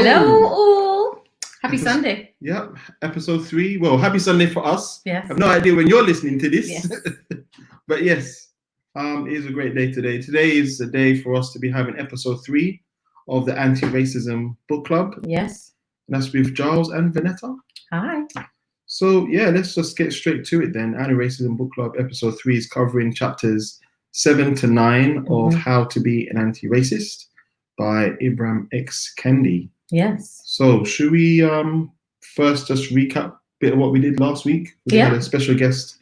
Hello all. Happy Sunday. Yep, episode 3. Well, happy Sunday for us. Yes. I have no idea when you're listening to this. Yes. But yes, it is a great day today. Today is a day for us to be having episode 3 of the Antiracism Book Club. Yes. And that's with Gyles and Vanetta. Hi. So yeah, let's just get straight to it then. Antiracism Book Club episode 3 is covering chapters 7 to 9 of How to Be an Anti-Racist by Ibram X Kendi. Yes. So should we first just recap a bit of what we did last week? We had a special guest,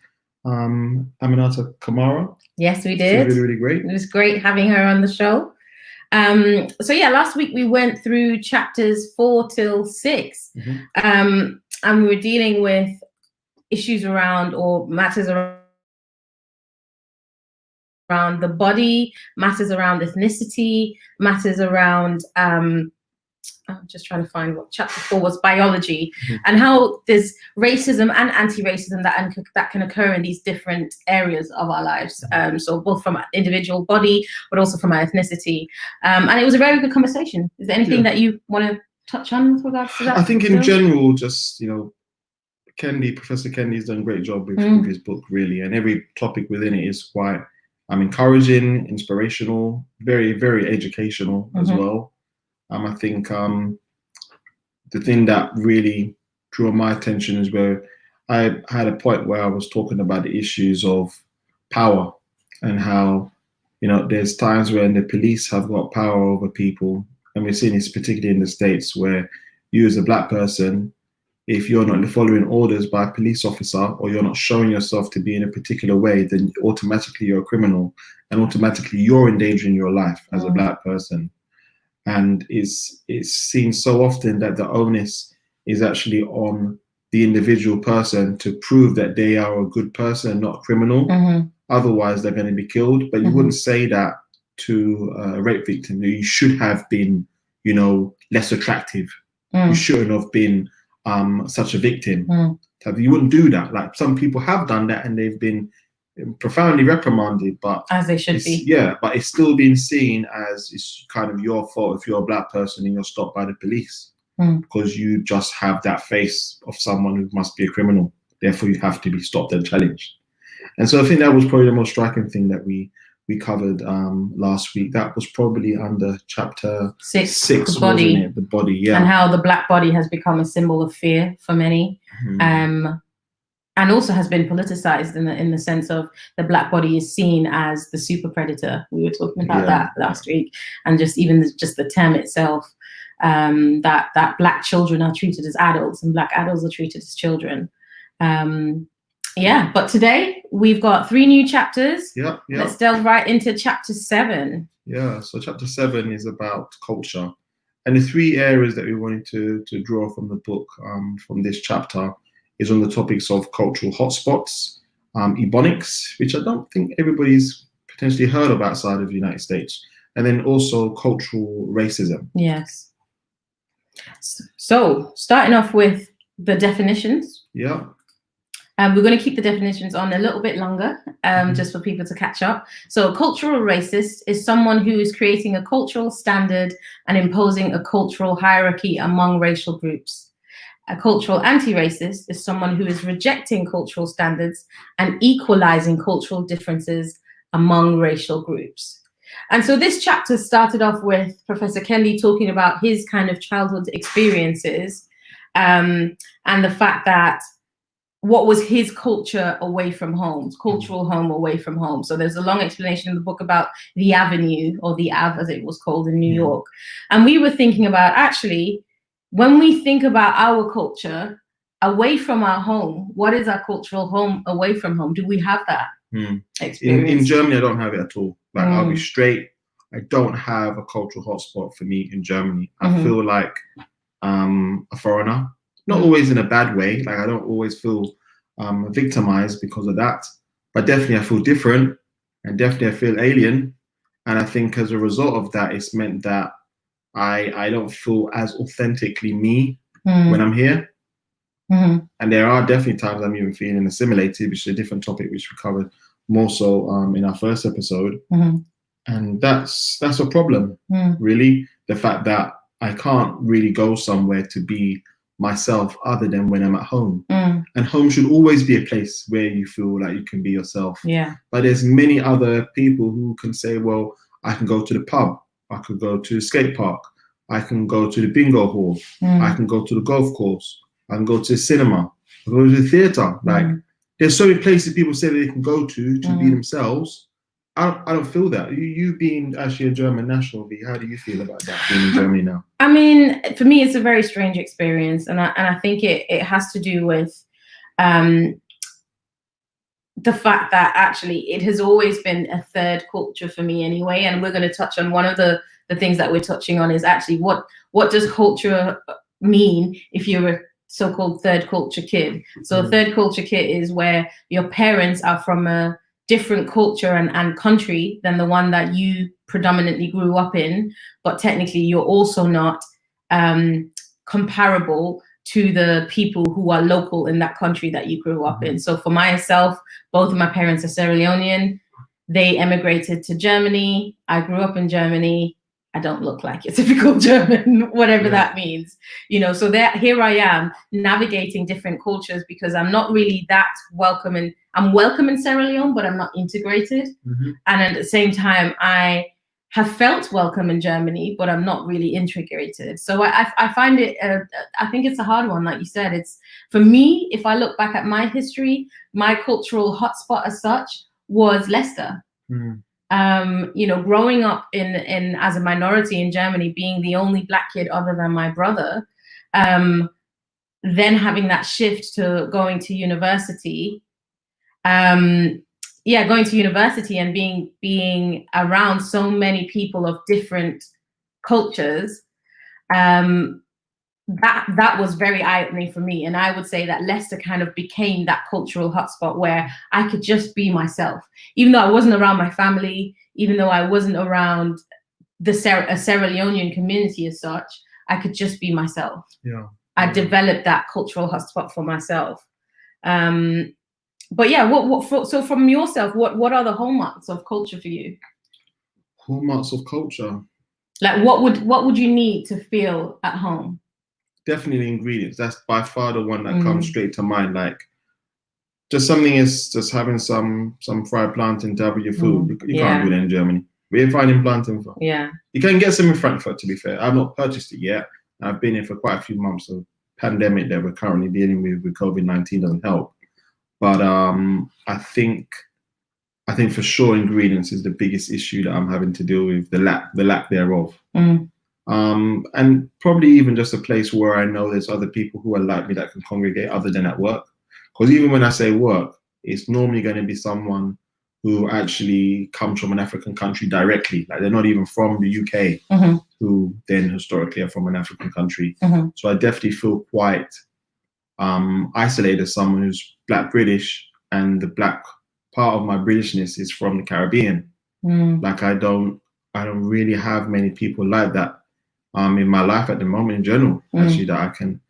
Aminata Kamara. Yes, we did. Really, really great. It was great having her on the show. So yeah, last week we went through chapters 4 till 6. And we were dealing with issues around or matters around the body, matters around ethnicity, matters around I'm just trying to find what chapter 4 was, biology, and how there's racism and anti-racism that can occur in these different areas of our lives. So both from our individual body, but also from our ethnicity. And it was a very good conversation. Is there anything that you want to touch on with regards to that? I think in general, just, Professor Kendi has done a great job with his book, really. And every topic within it is quite encouraging, inspirational, very, very educational as well. I think the thing that really drew my attention is where I had a point where I was talking about the issues of power and how, there's times when the police have got power over people. And we're seeing this particularly in the States where you as a Black person, if you're not following orders by a police officer or you're not showing yourself to be in a particular way, then automatically you're a criminal and automatically you're endangering your life as a Black person. And it's seen so often that the onus is actually on the individual person to prove that they are a good person, not a criminal. Otherwise, they're going to be killed. But you wouldn't say that to a rape victim. You should have been, less attractive. You shouldn't have been such a victim. You wouldn't do that. Like some people have done that and they've been profoundly reprimanded, but as they should be. Yeah, but it's still being seen as it's kind of your fault if you're a Black person and you're stopped by the police because you just have that face of someone who must be a criminal. Therefore, you have to be stopped and challenged. And so I think that was probably the most striking thing that we covered last week. That was probably under chapter 6, the body, wasn't it? The body, yeah. And how the Black body has become a symbol of fear for many. And also has been politicized in the sense of the Black body is seen as the super predator. We were talking about that last week, and just the term itself, that Black children are treated as adults and Black adults are treated as children. But today we've got 3 new chapters. Let's delve right into chapter 7. Yeah, so chapter 7 is about culture, and the 3 areas that we wanted to draw from the book from this chapter is on the topics of cultural hotspots, ebonics, which I don't think everybody's potentially heard of outside of the United States, and then also cultural racism. Yes. So starting off with the definitions. Yeah. We're going to keep the definitions on a little bit longer, just for people to catch up. So a cultural racist is someone who is creating a cultural standard and imposing a cultural hierarchy among racial groups. A cultural anti-racist is someone who is rejecting cultural standards and equalizing cultural differences among racial groups. And so this chapter started off with Professor Kendi talking about his kind of childhood experiences and the fact that what was his culture away from home, cultural home away from home. So there's a long explanation in the book about the Avenue, or the Ave as it was called in New York. And we were thinking about actually, when we think about our culture away from our home, what is our cultural home away from home? Do we have that experience? In Germany, I don't have it at all. Like I'll be straight. I don't have a cultural hotspot for me in Germany. I feel like a foreigner, not always in a bad way. Like I don't always feel victimized because of that, but definitely I feel different and definitely I feel alien. And I think as a result of that, it's meant that I don't feel as authentically me when I'm here. And there are definitely times I'm even feeling assimilated, which is a different topic which we covered more so in our first episode. And that's a problem, really. The fact that I can't really go somewhere to be myself other than when I'm at home. And home should always be a place where you feel like you can be yourself. Yeah. But there's many other people who can say, well, I can go to the pub, I could go to the skate park, I can go to the bingo hall, I can go to the golf course, I can go to the cinema, I can go to the theatre. Like, there's so many places people say that they can go to be themselves. I don't feel that. You being actually a German national, V, how do you feel about that, being in Germany now? I mean, for me, it's a very strange experience. And I think it has to do with the fact that actually it has always been a third culture for me anyway. And we're going to touch on one of the things that we're touching on is actually what does culture mean if you're a so-called third culture kid. So a third culture kid is where your parents are from a different culture and country than the one that you predominantly grew up in, but technically you're also not comparable to the people who are local in that country that you grew up in. So for myself, both of my parents are Sierra Leonean. They emigrated to Germany. I grew up in Germany. I don't look like a typical German, whatever that means, you know. So here I am navigating different cultures because I'm not really that welcome, and I'm welcome in Sierra Leone, but I'm not integrated. And at the same time, I have felt welcome in Germany, but I'm not really integrated. So I find it, I think it's a hard one. Like you said, it's, for me, if I look back at my history, my cultural hotspot as such was Leicester. You know, growing up in as a minority in Germany, being the only Black kid other than my brother, then having that shift to going to university, going to university and being around so many people of different cultures, that was very eye-opening for me. And I would say that Leicester kind of became that cultural hotspot where I could just be myself, even though I wasn't around my family, even though I wasn't around a Sierra Leonean community as such. I could just be myself. I developed that cultural hotspot for myself. But yeah, so from yourself, what are the hallmarks of culture for you? Hallmarks of culture? Like what would you need to feel at home? Definitely ingredients. That's by far the one that comes straight to mind. Like, just something is just having some fried plantain to have with your food. You can't do that in Germany. Where you finding plantain from? You can get some in Frankfurt, to be fair. I've not purchased it yet. I've been here for quite a few months. So pandemic that we're currently dealing with COVID-19 doesn't help. But I think for sure ingredients is the biggest issue that I'm having to deal with, the lack thereof. And probably even just a place where I know there's other people who are like me that can congregate other than at work. Because even when I say work, it's normally going to be someone who actually comes from an African country directly. Like, they're not even from the UK, who then historically are from an African country. So I definitely feel quite isolated as someone who's Black British, and the Black part of my Britishness is from the Caribbean. Like, I don't really have many people like that in my life at the moment in general, actually, that I can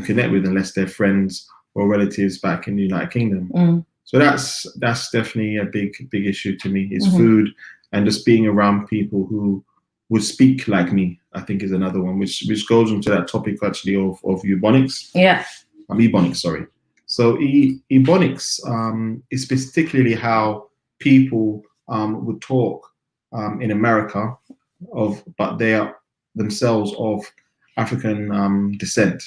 connect with, unless they're friends or relatives back in the United Kingdom. So that's definitely a big issue to me, is food, and just being around people who would speak like me, I think, is another one, which goes into that topic actually of Ebonics. Ebonics, sorry. So Ebonics is particularly how people would talk in America, but they are themselves of African descent.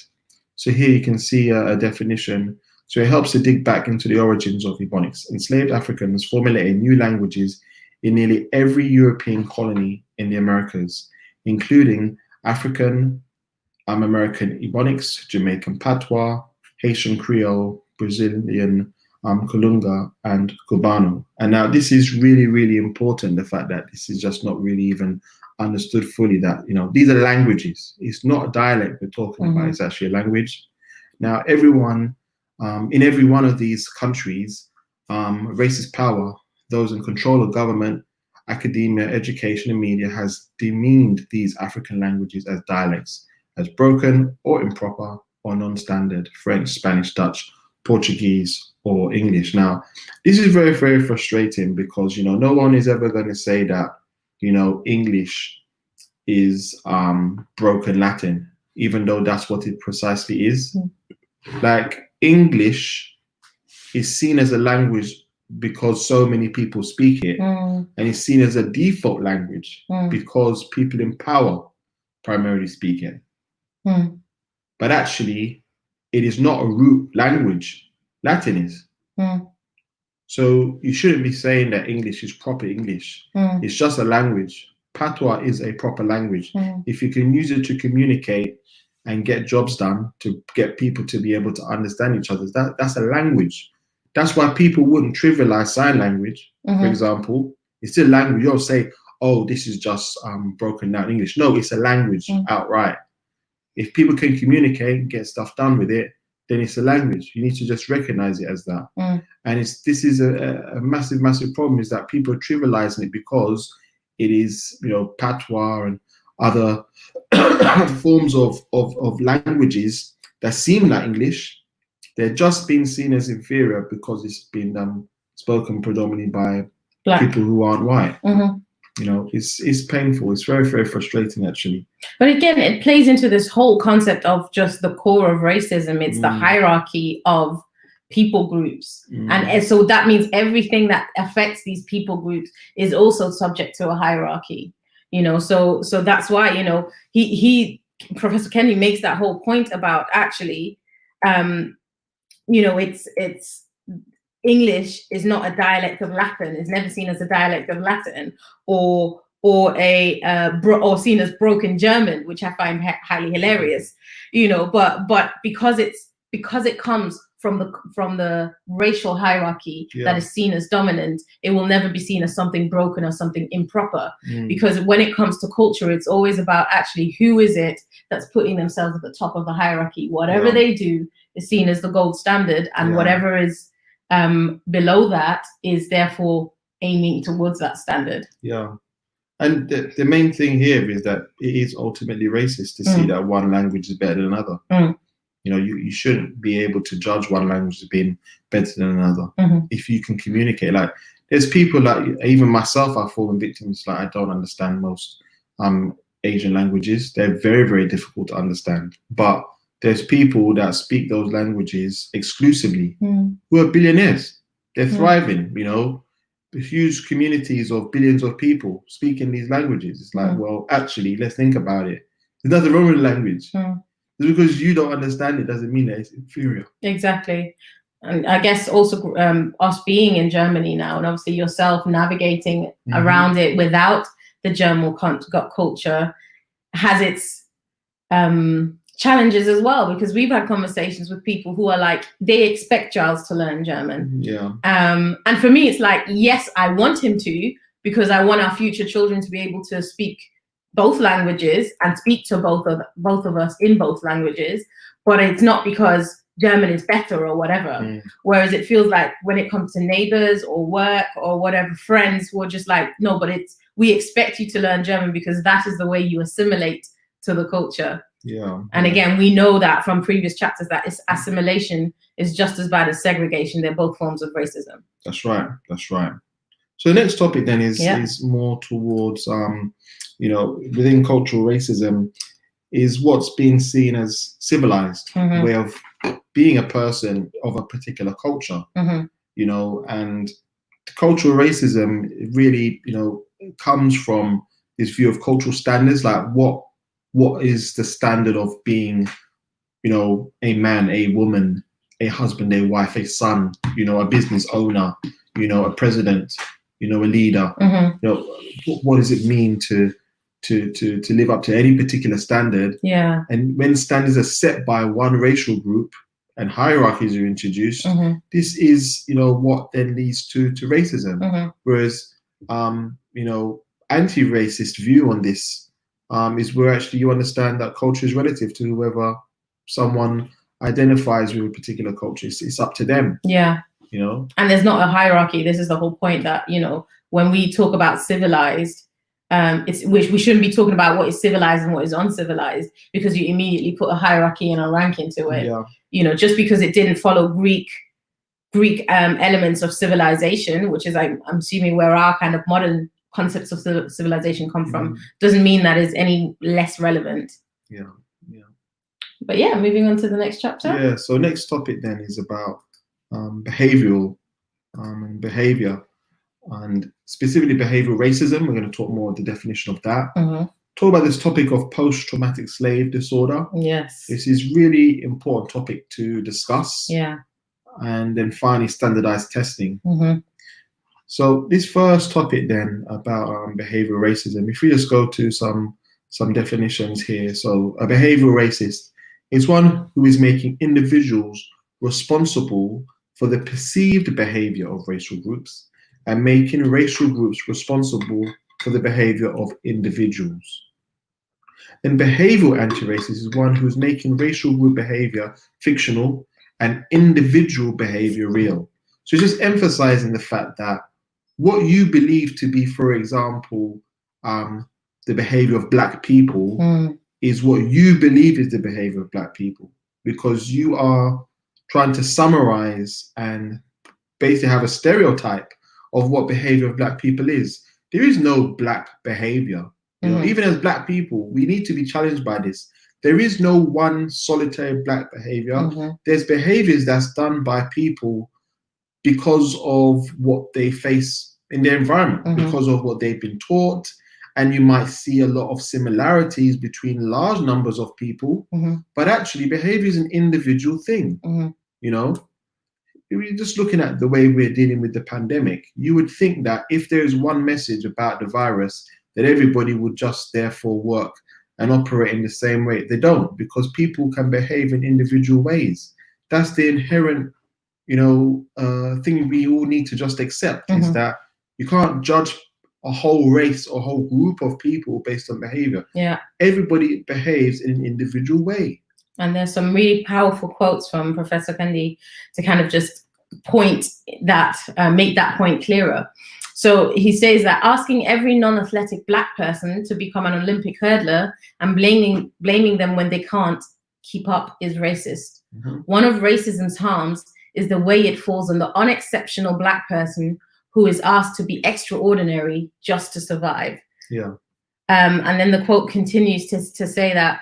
So here you can see a definition. So it helps to dig back into the origins of Ebonics. Enslaved Africans formulated new languages in nearly every European colony in the Americas, including African American Ebonics, Jamaican Patois, Haitian Creole, Brazilian Kalunga, and Cubano. And now this is really, really important, the fact that this is just not really even understood fully, that, you know, these are languages. It's not a dialect we're talking about, it's actually a language. Now, everyone, in every one of these countries, racist power, those in control of government, academia, education, and media, has demeaned these African languages as dialects, as broken or improper or non-standard: French, Spanish, Dutch, Portuguese, or English. Now, this is very, very frustrating, because, you know, no one is ever going to say that, you know, English is broken Latin, even though that's what it precisely is. Like English is seen as a language because so many people speak it, and it's seen as a default language because people in power primarily speak it. But actually, it is not a root language. Latin is. So you shouldn't be saying that English is proper English. It's just a language. Patois is a proper language. If you can use it to communicate and get jobs done, to get people to be able to understand each other, that's a language. That's why people wouldn't trivialize sign language, for example. It's still language. You don't say, oh, this is just broken down English. No, it's a language outright. If people can communicate and get stuff done with it, then it's a language. You need to just recognize it as that. And this is a massive, massive problem, is that people are trivializing it because it is, you know, patois and other forms of languages that seem like English. They're just being seen as inferior because it's been spoken predominantly by Black people who aren't white. You know, it's painful. It's very, very frustrating, actually. But again, it plays into this whole concept of just the core of racism. It's the hierarchy of people groups. And so that means everything that affects these people groups is also subject to a hierarchy. You know, so that's why, you know, Professor Kendi makes that whole point about actually, you know, it's English is not a dialect of Latin. It's never seen as a dialect of Latin, or seen as broken German, which I find highly hilarious. You know, but because it comes from the racial hierarchy that is seen as dominant, it will never be seen as something broken or something improper. Because when it comes to culture, it's always about actually who is it that's putting themselves at the top of the hierarchy. Whatever they do is seen as the gold standard, and whatever is below that is therefore aiming towards that standard. And the main thing here is that it is ultimately racist to see that one language is better than another. You know, you shouldn't be able to judge one language as being better than another. If you can communicate, like there's people like, even myself, I've fallen victims. Like, I don't understand most Asian languages. They're very, very difficult to understand. But there's people that speak those languages exclusively who are billionaires. They're thriving, you know, huge communities of billions of people speaking these languages. It's like, well, actually, let's think about it. There's nothing wrong with the language. Just because you don't understand it doesn't mean that it's inferior. Exactly. And I guess also us being in Germany now, and obviously yourself navigating around it without the German culture, has its challenges as well, because we've had conversations with people who are like, they expect Gyles to learn German. And for me, it's like, yes, I want him to, because I want our future children to be able to speak both languages and speak to both of us in both languages, but it's not because German is better or whatever. Whereas it feels like when it comes to neighbors or work or whatever, friends who are just like, no, but we expect you to learn German because that is the way you assimilate to the culture. And again, we know that from previous chapters that assimilation is just as bad as segregation. They're both forms of racism. That's right. So the next topic then is more towards, you know, within cultural racism is what's being seen as civilized way of being a person of a particular culture, you know, and cultural racism really, you know, comes from this view of cultural standards, like what is the standard of being, you know, a man, a woman, a husband, a wife, a son, you know, a business owner, you know, a president, you know, a leader. You know, what does it mean to live up to any particular standard? And when standards are set by one racial group and hierarchies are introduced, this is, you know, what then leads to racism. Whereas, you know, anti-racist view on this is where actually you understand that culture is relative to whoever someone identifies with a particular culture. It's up to them. You know, and there's not a hierarchy. This is the whole point, that, you know, when we talk about civilized, which we shouldn't be talking about what is civilized and what is uncivilized, because you immediately put a hierarchy and a rank into it. You know, just because it didn't follow Greek elements of civilization, which is, I'm assuming, where our kind of modern concepts of civilization come from doesn't mean that is any less relevant. Yeah, yeah. But yeah, moving on to the next chapter. Yeah, so next topic then is about behavioral and behavior, and specifically behavioral racism. We're going to talk more of the definition of that. Talk about this topic of post-traumatic slave disorder. Yes. This is really important topic to discuss. Yeah. And then finally, standardized testing. So this first topic then about behavioral racism, if we just go to some definitions here. So a behavioral racist is one who is making individuals responsible for the perceived behavior of racial groups and making racial groups responsible for the behavior of individuals. Then behavioral anti-racist is one who is making racial group behavior fictional and individual behavior real. So just emphasizing the fact that what you believe to be, for example, the behavior of Black people is what you believe is the behavior of Black people, because you are trying to summarize and basically have a stereotype of what behavior of Black people is. There is no Black behavior. You know, even as Black people, we need to be challenged by this. There is no one solitary Black behavior. There's behaviors that's done by people because of what they face in their environment, because of what they've been taught. And you might see a lot of similarities between large numbers of people, but actually behavior is an individual thing. You know, if you're just looking at the way we're dealing with the pandemic, you would think that if there is one message about the virus, that everybody would just therefore work and operate in the same way. They don't, because people can behave in individual ways. That's the inherent, you know, thing we all need to just accept, is that you can't judge a whole race or whole group of people based on behavior. Yeah. Everybody behaves in an individual way. And there's some really powerful quotes from Professor Kendi to kind of just point that, make that point clearer. So he says that asking every non-athletic Black person to become an Olympic hurdler and blaming them when they can't keep up is racist. One of racism's harms is the way it falls on the unexceptional Black person who is asked to be extraordinary just to survive. Yeah. And then the quote continues to say that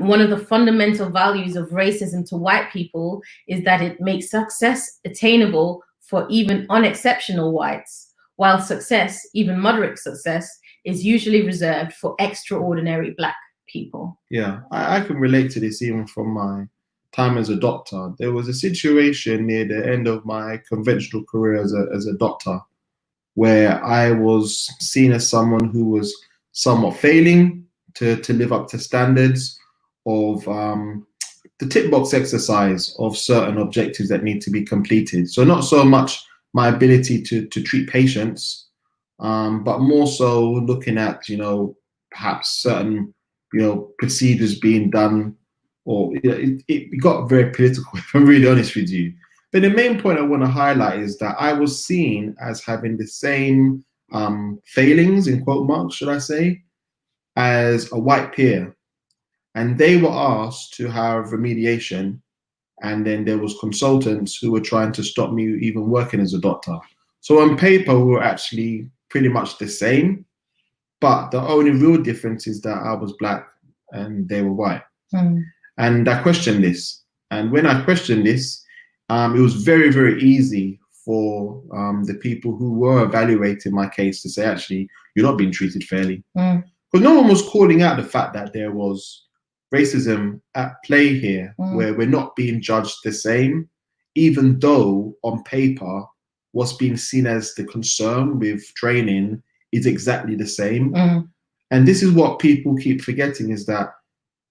one of the fundamental values of racism to white people is that it makes success attainable for even unexceptional whites, while success, even moderate success, is usually reserved for extraordinary Black people. Yeah, I can relate to this even from my time as a doctor. There was a situation near the end of my conventional career as a doctor where I was seen as someone who was somewhat failing to live up to standards of the tick box exercise of certain objectives that need to be completed. So not so much my ability to treat patients, but more so looking at, you know, perhaps certain, you know, procedures being done, or it got very political, if I'm really honest with you. But the main point I want to highlight is that I was seen as having the same failings, in quote marks, should I say, as a white peer. And they were asked to have remediation. And then there was consultants who were trying to stop me even working as a doctor. So on paper, we were actually pretty much the same. But the only real difference is that I was Black and they were white. And I questioned this. And when I questioned this, it was very, very easy for the people who were evaluating my case to say, actually, you're not being treated fairly. Because no one was calling out the fact that there was racism at play here, where we're not being judged the same, even though on paper, what's being seen as the concern with training is exactly the same. And this is what people keep forgetting, is that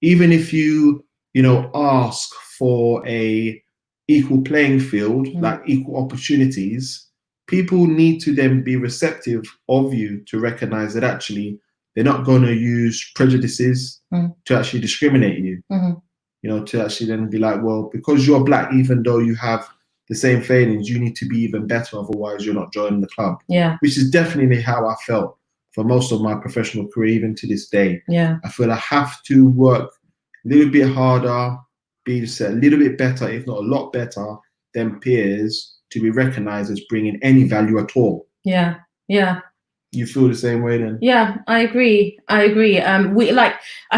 even if you know, ask for a equal playing field, like equal opportunities, people need to then be receptive of you to recognize that actually they're not going to use prejudices to actually discriminate you. You know, to actually then be like, well, because you're Black, even though you have the same failings, you need to be even better, otherwise you're not joining the club. Yeah. Which is definitely how I felt for most of my professional career, even to this day. Yeah. I feel I have to work a little bit harder, be just a little bit better, if not a lot better than peers, to be recognized as bringing any value at all. Yeah, yeah. you feel the same way then? Yeah, I agree. I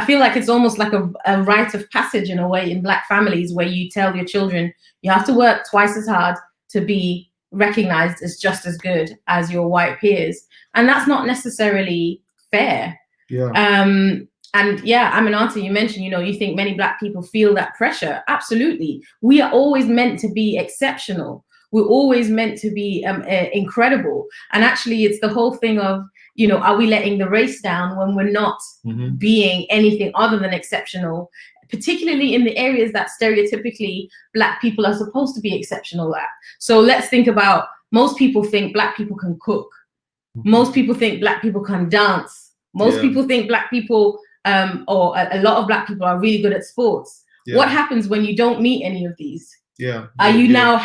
feel like it's almost like a rite of passage in a way in Black families, where you tell your children you have to work twice as hard to be recognized as just as good as your white peers. And that's not necessarily fair. Yeah. And yeah, Aminata, you mentioned, you think many Black people feel that pressure. Absolutely. We are always meant to be exceptional. We're always meant to be incredible. And actually, it's the whole thing of, are we letting the race down when we're not being anything other than exceptional, particularly in the areas that stereotypically Black people are supposed to be exceptional at? So let's think about, most people think Black people can cook. Most people think Black people can dance. Most people think Black people, or a lot of Black people are really good at sports. What happens when you don't meet any of these? Have you now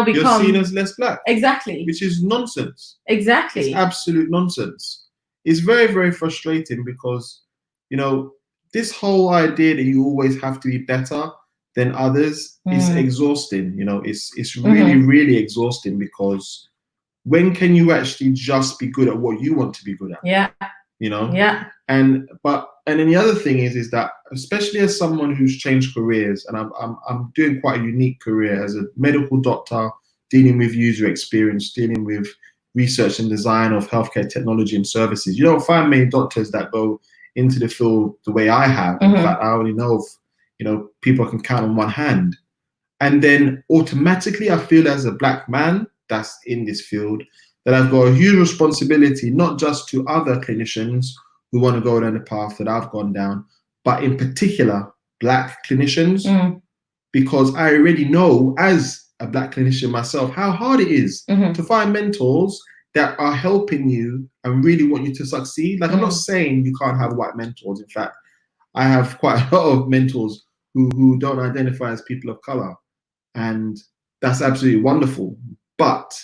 become, you're seen as less Black? Exactly. Which is nonsense. Exactly. It's absolute nonsense. It's very, very frustrating because, this whole idea that you always have to be better than others is exhausting. It's really, really exhausting, because when can you actually just be good at what you want to be good at? Yeah. Yeah. And then the other thing is that, especially as someone who's changed careers, and I'm doing quite a unique career as a medical doctor, dealing with user experience, dealing with research and design of healthcare technology and services. You don't find many doctors that go into the field the way I have. In fact, I only know of, people I can count on one hand. And then automatically I feel, as a Black man that's in this field, that I've got a huge responsibility, not just to other clinicians who want to go down the path that I've gone down, but in particular Black clinicians, because I already know, as a Black clinician myself, how hard it is to find mentors that are helping you and really want you to succeed. Like, I'm not saying you can't have white mentors. In fact, I have quite a lot of mentors who don't identify as people of color, and that's absolutely wonderful. But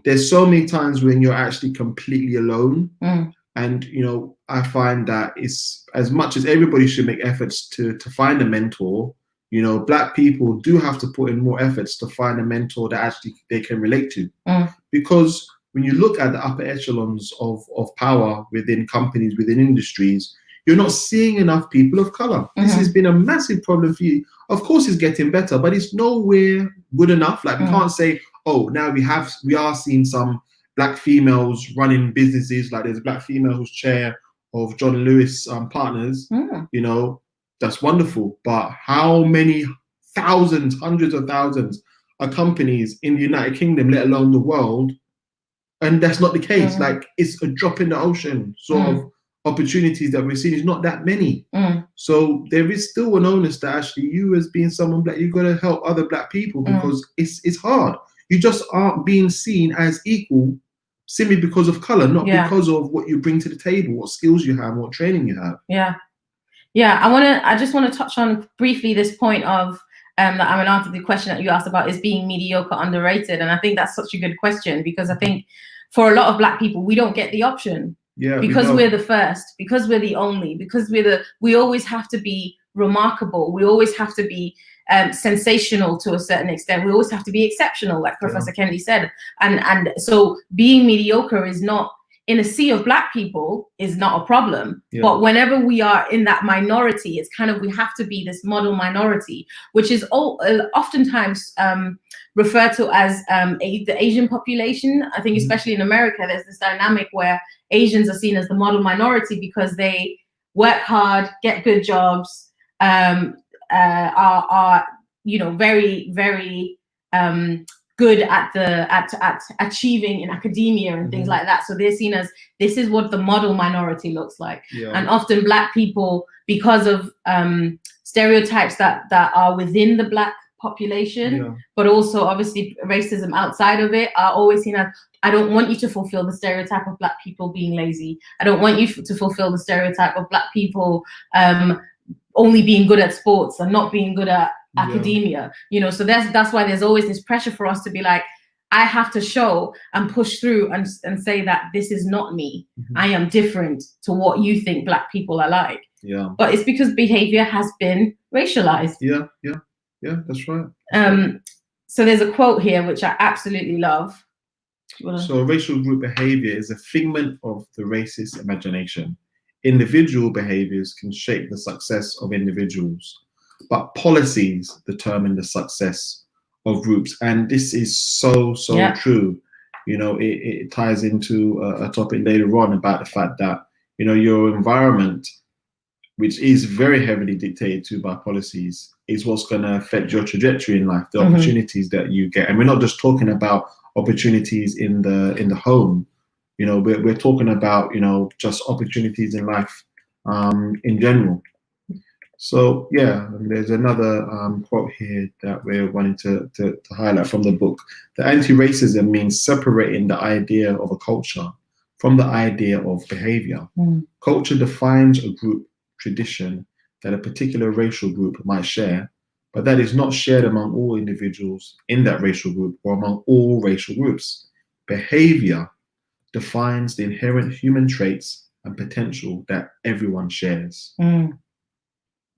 there's so many times when you're actually completely alone. And, I find that it's, as much as everybody should make efforts to find a mentor, Black people do have to put in more efforts to find a mentor that actually they can relate to. Because when you look at the upper echelons of power within companies, within industries, you're not seeing enough people of color. This has been a massive problem for you. Of course, it's getting better, but it's nowhere good enough. Like, we can't say, oh, now we are seeing some Black females running businesses. Like, there's a Black female who's chair of John Lewis Partners. That's wonderful. But how many thousands, hundreds of thousands of companies in the United Kingdom, let alone the world, and that's not the case? Like, it's a drop in the ocean sort of opportunities that we're seeing. Is not that many. So there is still an onus that actually, you, as being someone Black, you've got to help other Black people, because it's hard. You just aren't being seen as equal simply because of color, not because of what you bring to the table, what skills you have, what training you have. I just want to touch on briefly this point of that Aminata, the question that you asked about, is being mediocre underrated? And I think that's such a good question, because I think for a lot of Black people, we don't get the option. Because we're the first, because we're the only, because we always have to be remarkable. We always have to be sensational to a certain extent. We always have to be exceptional, like Professor Kendi said. And so being mediocre is not, in a sea of Black people, is not a problem. But whenever we are in that minority, it's kind of, we have to be this model minority, which is oftentimes referred to as the Asian population. I think especially in America, there's this dynamic where Asians are seen as the model minority because they work hard, get good jobs, are very, very good at achieving in academia and things like that. So they're seen as, this is what the model minority looks like. And often Black people, because of stereotypes that are within the Black population, but also obviously racism outside of it, are always seen as, I don't want you to fulfill the stereotype of Black people being lazy. I don't want you to fulfill the stereotype of Black people only being good at sports and not being good at academia. So that's why there's always this pressure for us to be like, I have to show and push through and say that this is not me. I am different to what you think Black people are like. But it's because behavior has been racialized. That's right. So there's a quote here which I absolutely love. So racial group behavior is a figment of the racist imagination. Individual behaviors can shape the success of individuals, but policies determine the success of groups. And this is so true. You know, it ties into a topic later on about the fact that, you know, your environment, which is very heavily dictated to by policies, is what's going to affect your trajectory in life, the opportunities that you get. And we're not just talking about opportunities in the home. You know, we're talking about, you know, just opportunities in life in general. So yeah, and there's another quote here that we're wanting to highlight from the book. The anti-racism means separating the idea of a culture from the idea of behavior. Culture defines a group tradition that a particular racial group might share, but that is not shared among all individuals in that racial group or among all racial groups. Behavior defines the inherent human traits and potential that everyone shares.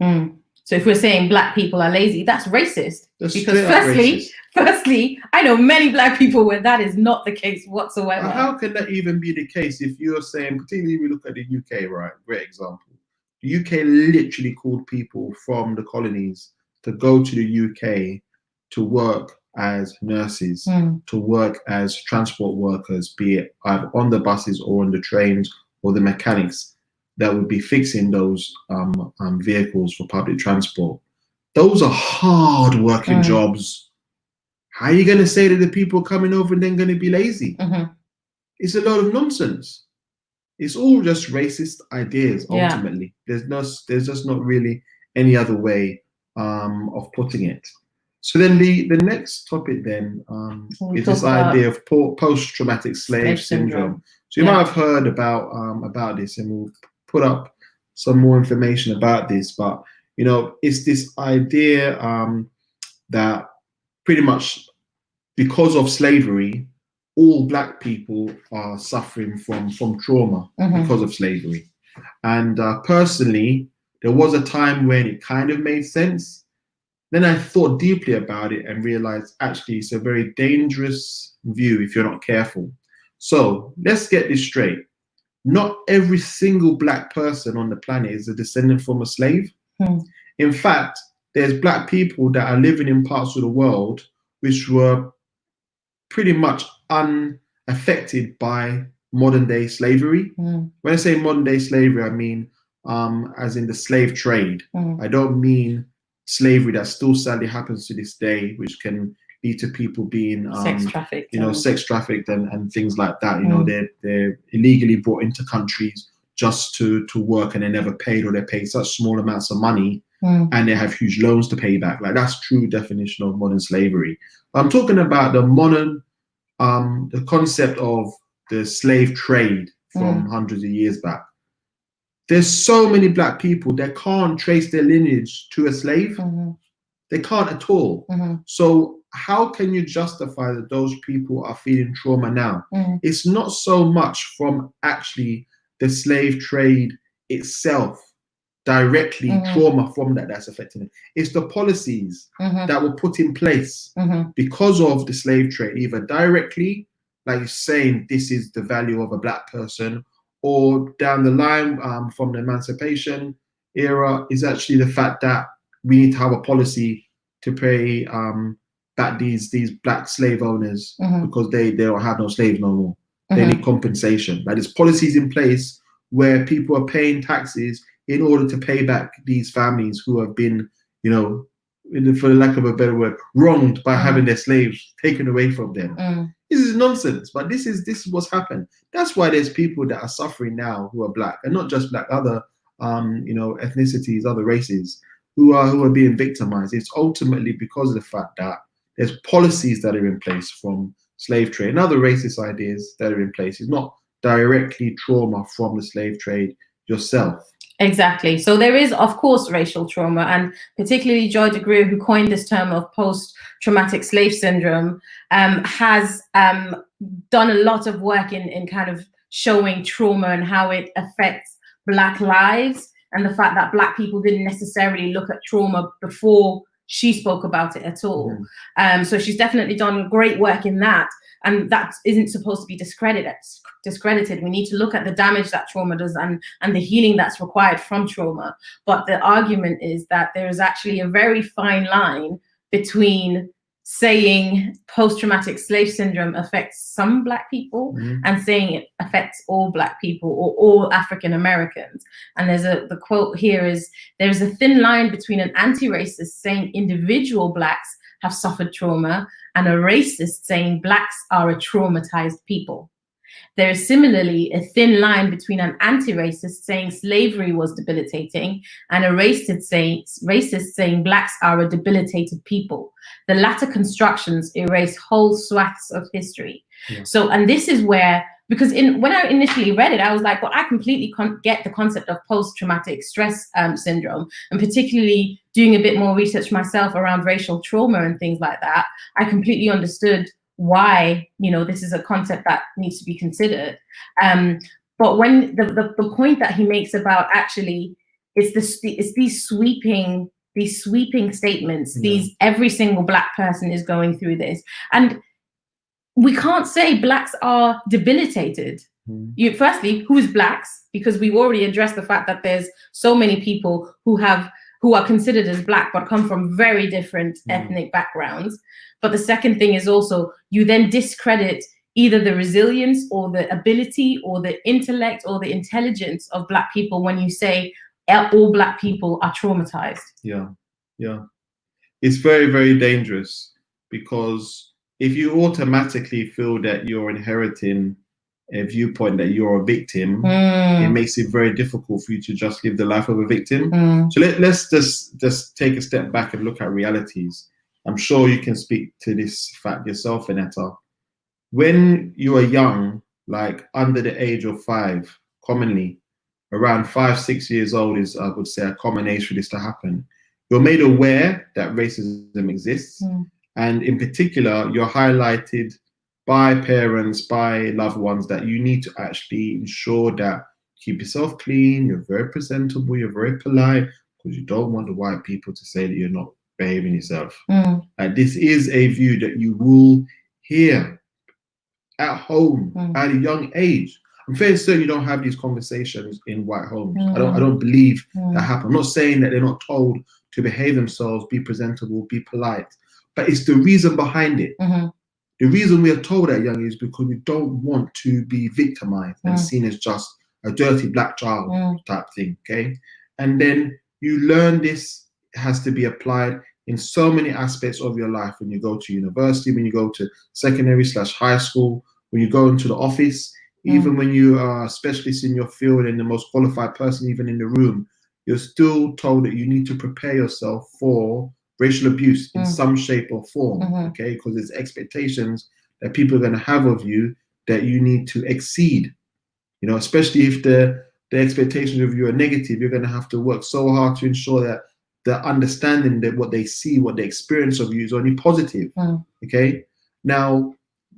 So if we're saying black people are lazy, that's racist. Because firstly, I know many black people where that is not the case whatsoever. How can that even be the case if you're saying, particularly if we look at the UK, right? Great example. The UK literally called people from the colonies to go to the UK to work as nurses, to work as transport workers, be it either on the buses or on the trains, or the mechanics that would be fixing those vehicles for public transport. Those are hard working jobs. How are you going to say that the people coming over and then going to be lazy? It's a lot of nonsense. It's all just racist ideas, ultimately. There's just not really any other way of putting it. So then the next topic then is this idea of post-traumatic slave syndrome. So you might have heard about this, and we'll put up some more information about this. But, you know, it's this idea that pretty much because of slavery, all black people are suffering from trauma because of slavery. And personally, there was a time when it kind of made sense. Then I thought deeply about it and realized actually it's a very dangerous view if you're not careful. So let's get this straight. Not every single black person on the planet is a descendant from a slave. In fact, there's black people that are living in parts of the world which were pretty much unaffected by modern day slavery. When I say modern day slavery, I mean as in the slave trade. I don't mean slavery that still sadly happens to this day, which can lead to people being sex trafficked, sex trafficked and things like that. You know, they're illegally brought into countries just to work, and they're never paid, or they're paid such small amounts of money and they have huge loans to pay back. Like, that's true definition of modern slavery. I'm talking about the modern the concept of the slave trade from hundreds of years back. There's so many black people that can't trace their lineage to a slave. They can't at all. So how can you justify that those people are feeling trauma now? It's not so much from actually the slave trade itself, directly trauma from that's affecting it. It's the policies that were put in place because of the slave trade, either directly, like you're saying, this is the value of a black person, or down the line from the emancipation era is actually the fact that we need to have a policy to pay back these black slave owners because they don't have no slaves no more. They need compensation. Like, there's policies in place where people are paying taxes in order to pay back these families who have been, you know, for lack of a better word, wronged by having their slaves taken away from them. This is nonsense, but this is what's happened. That's why there's people that are suffering now who are black, and not just black, other ethnicities, other races who are being victimized. It's ultimately because of the fact that there's policies that are in place from slave trade and other racist ideas that are in place. It's not directly trauma from the slave trade yourself. Exactly. So there is, of course, racial trauma, and particularly Joy DeGruy, who coined this term of post-traumatic slave syndrome, has done a lot of work in kind of showing trauma and how it affects Black lives, and the fact that Black people didn't necessarily look at trauma before she spoke about it at all. So she's definitely done great work in that. And that isn't supposed to be discredited. We need to look at the damage that trauma does and the healing that's required from trauma. But the argument is that there is actually a very fine line between saying post-traumatic slave syndrome affects some Black people and saying it affects all Black people or all African Americans. And the quote here is, there's a thin line between an anti-racist saying individual Blacks have suffered trauma and a racist saying Blacks are a traumatized people. There is similarly a thin line between an anti-racist saying slavery was debilitating and a racist saying Blacks are a debilitated people. The latter constructions erase whole swaths of history. So, and this is where, because when I initially read it, I was like, well, I completely get the concept of post-traumatic stress syndrome, and particularly doing a bit more research myself around racial trauma and things like that. I completely understood why, this is a concept that needs to be considered. But when the point that he makes about actually, it's these sweeping statements, every single Black person is going through this. And we can't say Blacks are debilitated. Firstly, who's Blacks? Because we've already addressed the fact that there's so many people who are considered as Black but come from very different ethnic backgrounds. But the second thing is also, you then discredit either the resilience or the ability or the intellect or the intelligence of Black people when you say all Black people are traumatized. Yeah. It's very, very dangerous, because if you automatically feel that you're inheriting a viewpoint that you're a victim, it makes it very difficult for you to just live the life of a victim. So let's just take a step back and look at realities. I'm sure you can speak to this fact yourself, Vanetta. When you are young, like under the age of 5, commonly, around 5, 6 years old is, I would say, a common age for this to happen. You're made aware that racism exists. And in particular, you're highlighted by parents, by loved ones, that you need to actually ensure that you keep yourself clean, you're very presentable, you're very polite, because you don't want the white people to say that you're not behaving yourself. This is a view that you will hear at home at a young age. I'm fairly certain you don't have these conversations in white homes. I don't believe that happens. I'm not saying that they're not told to behave themselves, be presentable, be polite, but it's the reason behind it. The reason we are told at young age is because we don't want to be victimized and seen as just a dirty Black child type thing, okay? And then you learn this has to be applied in so many aspects of your life. When you go to university, when you go to secondary/high school, when you go into the office, even when you are a specialist in your field and the most qualified person even in the room, you're still told that you need to prepare yourself for racial abuse in some shape or form, okay? Because there's expectations that people are going to have of you that you need to exceed, especially if the expectations of you are negative. You're going to have to work so hard to ensure that the understanding that what they see, what they experience of you is only positive, okay? Now,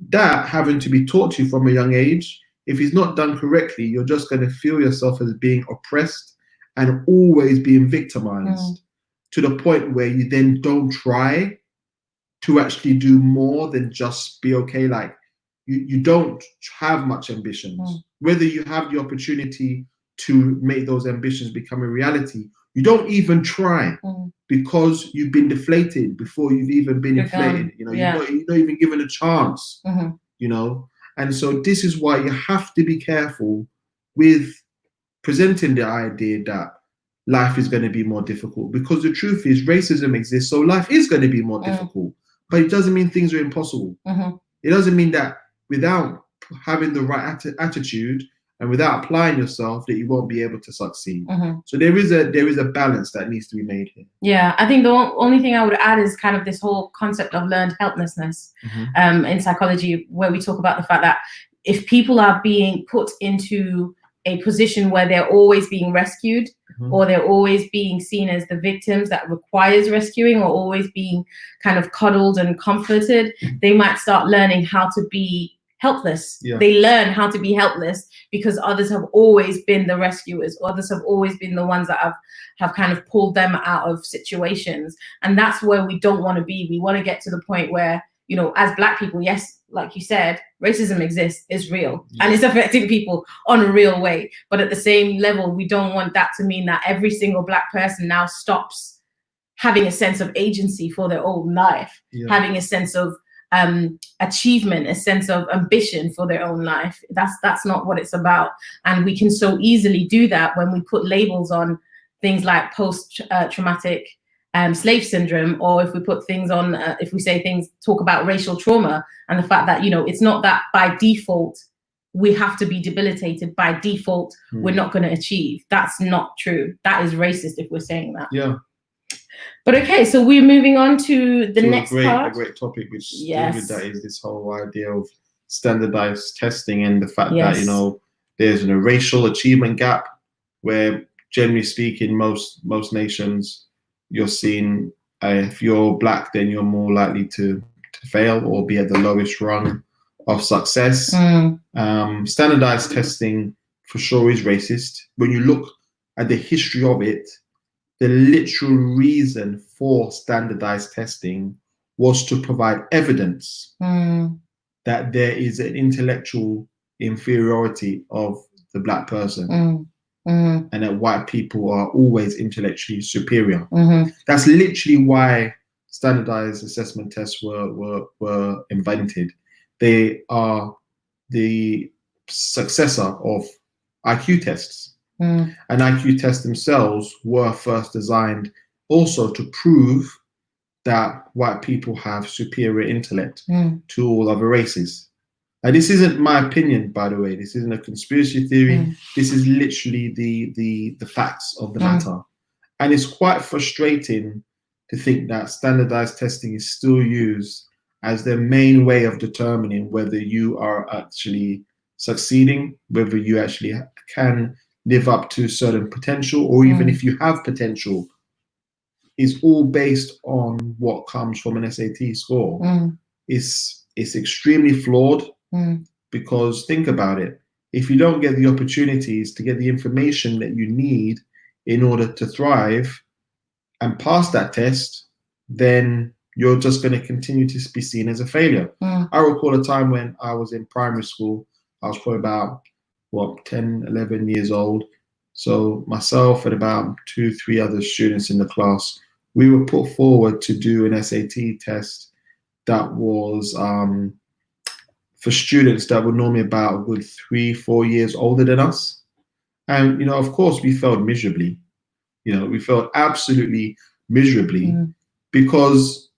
that having to be taught to you from a young age, if it's not done correctly, you're just going to feel yourself as being oppressed and always being victimized, to the point where you then don't try to actually do more than just be okay. Like you don't have much ambitions. Whether you have the opportunity to make those ambitions become a reality, you don't even try, because you've been deflated before you've even been inflated. You're not even given a chance, And so this is why you have to be careful with presenting the idea that life is going to be more difficult, because the truth is racism exists, so life is going to be more difficult, but it doesn't mean things are impossible. It doesn't mean that without having the right attitude and without applying yourself that you won't be able to succeed. So there is a balance that needs to be made here. Yeah, I think the only thing I would add is kind of this whole concept of learned helplessness in psychology, where we talk about the fact that if people are being put into a position where they're always being rescued, or they're always being seen as the victims that requires rescuing, or always being kind of coddled and comforted, they might start learning how to be helpless. Yeah. They learn how to be helpless because others have always been the rescuers, others have always been the ones that have kind of pulled them out of situations. And that's where we don't want to be. We want to get to the point where, you know, as Black people, yes, like you said, racism exists, is real, and it's affecting people on a real way. But at the same level, we don't want that to mean that every single Black person now stops having a sense of agency for their own life, having a sense of achievement, a sense of ambition for their own life. That's not what it's about. And we can so easily do that when we put labels on things like post-traumatic slave syndrome, or if we put things on, if we say things, talk about racial trauma, and the fact that, you know, it's not that by default we have to be debilitated, by default we're not going to achieve. That's not true. That is racist if we're saying that. Yeah. But okay, so we're moving on to the next part. A great topic, which with that is this whole idea of standardized testing and the fact that, you know, there's a racial achievement gap where, generally speaking, most nations, you're seeing if you're Black, then you're more likely to fail or be at the lowest rung of success. Standardized testing for sure is racist. When you look at the history of it, the literal reason for standardized testing was to provide evidence that there is an intellectual inferiority of the Black person. And that white people are always intellectually superior. That's literally why standardized assessment tests were invented. They are the successor of IQ tests. And IQ tests themselves were first designed also to prove that white people have superior intellect to all other races. And this isn't my opinion, by the way. This isn't a conspiracy theory. This is literally the facts of the matter. And it's quite frustrating to think that standardized testing is still used as the main way of determining whether you are actually succeeding, whether you actually can live up to certain potential, or even if you have potential, is all based on what comes from an SAT score. It's extremely flawed. Because think about it, if you don't get the opportunities to get the information that you need in order to thrive and pass that test, then you're just going to continue to be seen as a failure. I recall a time when I was in primary school. I was probably about 10, 11 years old. So myself and about 2-3 other students in the class, we were put forward to do an SAT test that was for students that were normally about a good 3-4 years older than us. And, you know, of course, we failed miserably. You know, we failed absolutely miserably because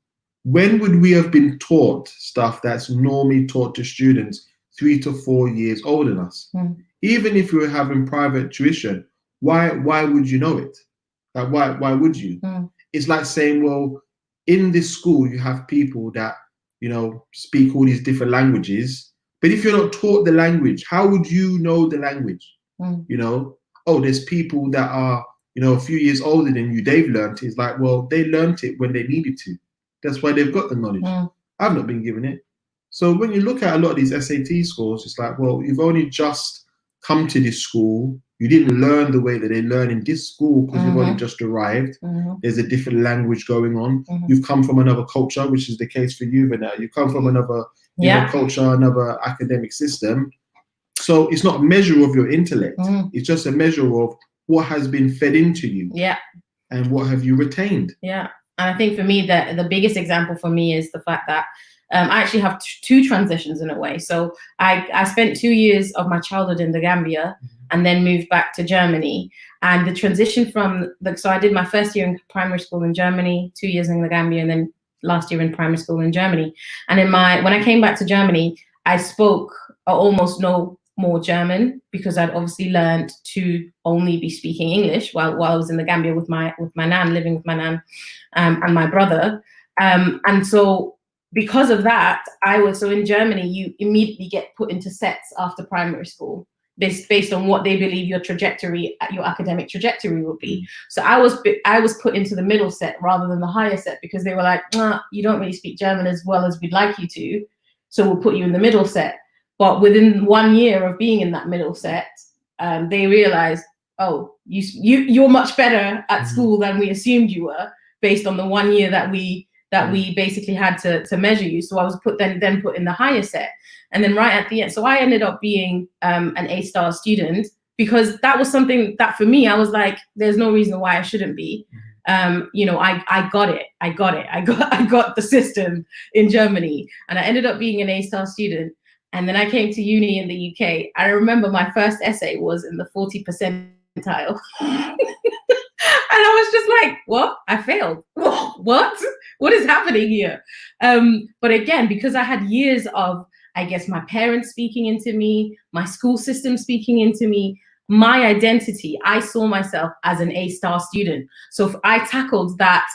when would we have been taught stuff that's normally taught to students 3 to 4 years older than us? Even if we were having private tuition, why would you know it? Like, why would you? It's like saying, well, in this school, you have people that, you know, speak all these different languages. But if you're not taught the language, how would you know the language? You know, oh, there's people that are, you know, a few years older than you, they've learned it. It's like, well, they learned it when they needed to. That's why they've got the knowledge. I've not been given it. So when you look at a lot of these SAT scores, it's like, well, you've only just come to this school. You didn't learn the way that they learn in this school because you've only just arrived. There's a different language going on. You've come from another culture, which is the case for you, Vanetta. You come from another culture, another academic system. So it's not a measure of your intellect. It's just a measure of what has been fed into you. And what have you retained. And I think for me, the biggest example for me is the fact that I actually have two transitions in a way. So I spent 2 years of my childhood in the Gambia and then moved back to Germany. And the transition from, so I did my first year in primary school in Germany, 2 years in the Gambia, and then last year in primary school in Germany. And when I came back to Germany, I spoke almost no more German because I'd obviously learned to only be speaking English while I was in the Gambia with my nan, living with my nan and my brother. And so because of that, so in Germany, you immediately get put into sets after primary school based on what they believe your academic trajectory will be. So I was put into the middle set rather than the higher set because they were like, you don't really speak German as well as we'd like you to, so we'll put you in the middle set. But within 1 year of being in that middle set, they realized, oh, you're much better at school than we assumed you were, based on the 1 year that we basically had to measure you. So I was put in the higher set. And then right at the end, so I ended up being an A-star student, because that was something that for me, I was like, there's no reason why I shouldn't be. You know, I got it. I got the system in Germany, and I ended up being an A-star student. And then I came to uni in the UK. I remember my first essay was in the 40 percentile. And I was just like, what? I failed. What? What is happening here? But again, because I had years of, I guess, my parents speaking into me, my school system speaking into me, my identity, I saw myself as an A-star student. So if I tackled that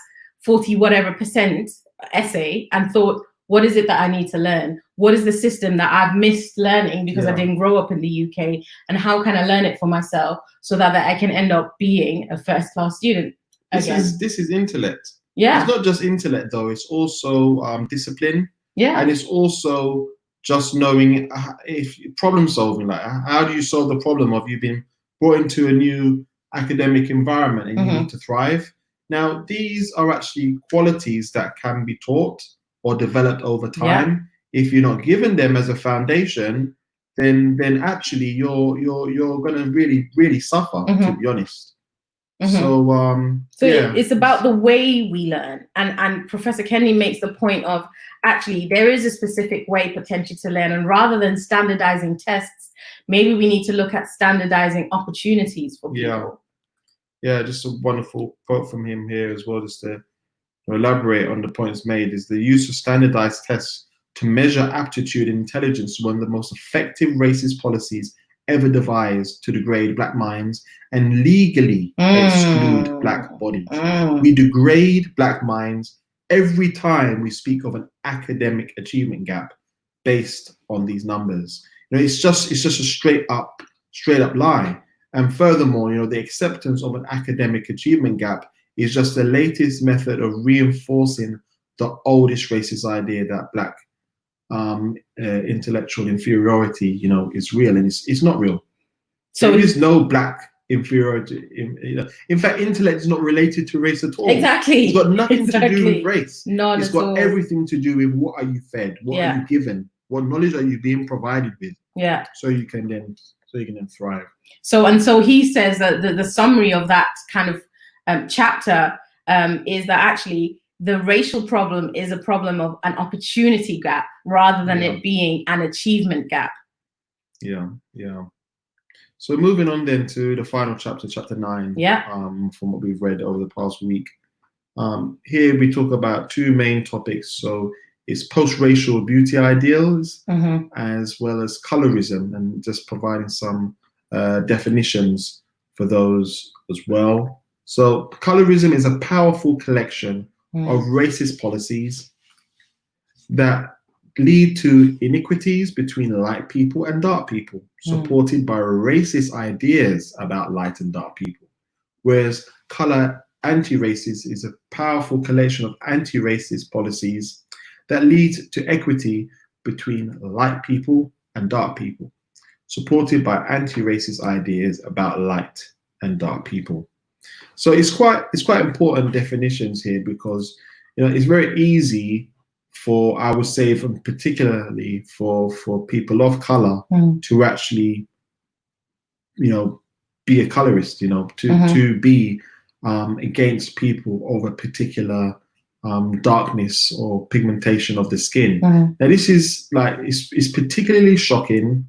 40 whatever percent essay and thought, what is it that I need to learn? What is the system that I've missed learning because I didn't grow up in the UK? And how can I learn it for myself so that I can end up being a first-class student again? This is intellect. Yeah. It's not just intellect, though. It's also discipline. Yeah. And it's also just knowing if problem solving, like how do you solve the problem of you being brought into a new academic environment and you need to thrive? Now, these are actually qualities that can be taught or developed over time. If you're not given them as a foundation, then actually you're going to really suffer, to be honest. So it's about the way we learn, and Professor Kendi makes the point of, actually there is a specific way potentially to learn, and rather than standardizing tests, maybe we need to look at standardizing opportunities for people. Yeah, just a wonderful quote from him here as well, just to elaborate on the points made, is the use of standardized tests to measure aptitude and intelligence is one of the most effective racist policies ever devised to degrade Black minds and legally exclude Black bodies. We degrade Black minds every time we speak of an academic achievement gap based on these numbers. You know, it's just a straight up lie. And furthermore, you know, the acceptance of an academic achievement gap is just the latest method of reinforcing the oldest racist idea that Black intellectual inferiority, you know, is real, and it's not real. So there is no Black inferiority. In fact, intellect is not related to race at all. Exactly. It's got nothing to do with race. None it's at got all. everything to do with what are you fed, what are you given, what knowledge are you being provided with. Yeah. So you can then thrive. So he says that the summary of that kind of chapter is that actually the racial problem is a problem of an opportunity gap rather than it being an achievement gap. Yeah. So moving on then to the final chapter, chapter 9. From what we've read over the past week. Here we talk about two main topics. So it's post-racial beauty ideals as well as colorism, and just providing some definitions for those as well. So colorism is a powerful collection of racist policies that lead to inequities between light people and dark people, supported by racist ideas about light and dark people. Whereas color anti-racist is a powerful collection of anti-racist policies that lead to equity between light people and dark people, supported by anti-racist ideas about light and dark people. So it's quite important definitions here, because you know it's very easy for, I would say, particularly for people of color to actually, you know, be a colorist, you know, to be against people of a particular darkness or pigmentation of the skin. Now this is like it's particularly shocking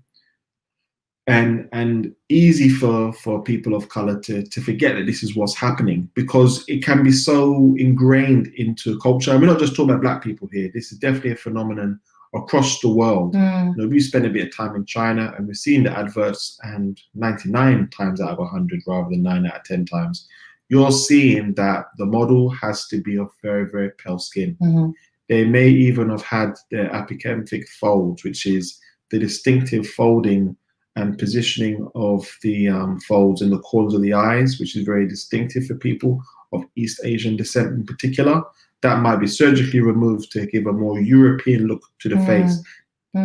and easy for people of color to forget that this is what's happening, because it can be so ingrained into culture. And we're not just talking about Black people here. This is definitely a phenomenon across the world. You know, we spend a bit of time in China and we're seeing the adverts, and 99 times out of 100 rather than 9 out of 10 times, you're seeing that the model has to be of very, very pale skin. They may even have had their apicanthic folds, which is the distinctive folding and positioning of the folds in the corners of the eyes, which is very distinctive for people of East Asian descent in particular. That might be surgically removed to give a more European look to the face.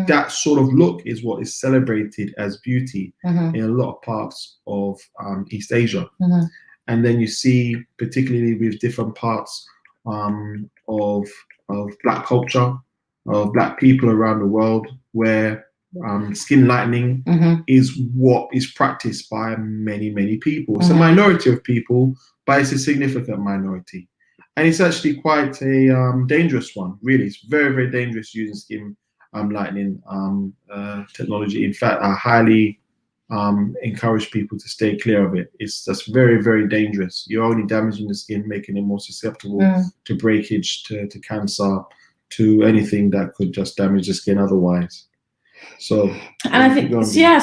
that sort of look is what is celebrated as beauty Mm-hmm. in a lot of parts of East Asia. Mm-hmm. And then you see, particularly with different parts of Black culture, of Black people around the world, where skin lightening is what is practiced by many, many people. It's a minority of people, but it's a significant minority. And it's actually quite a dangerous one, really. It's very, very dangerous using skin lightening technology. In fact, I highly encourage people to stay clear of it. It's just very, very dangerous. You're only damaging the skin, making it more susceptible to breakage, to cancer, to anything that could just damage the skin otherwise. So, and I think,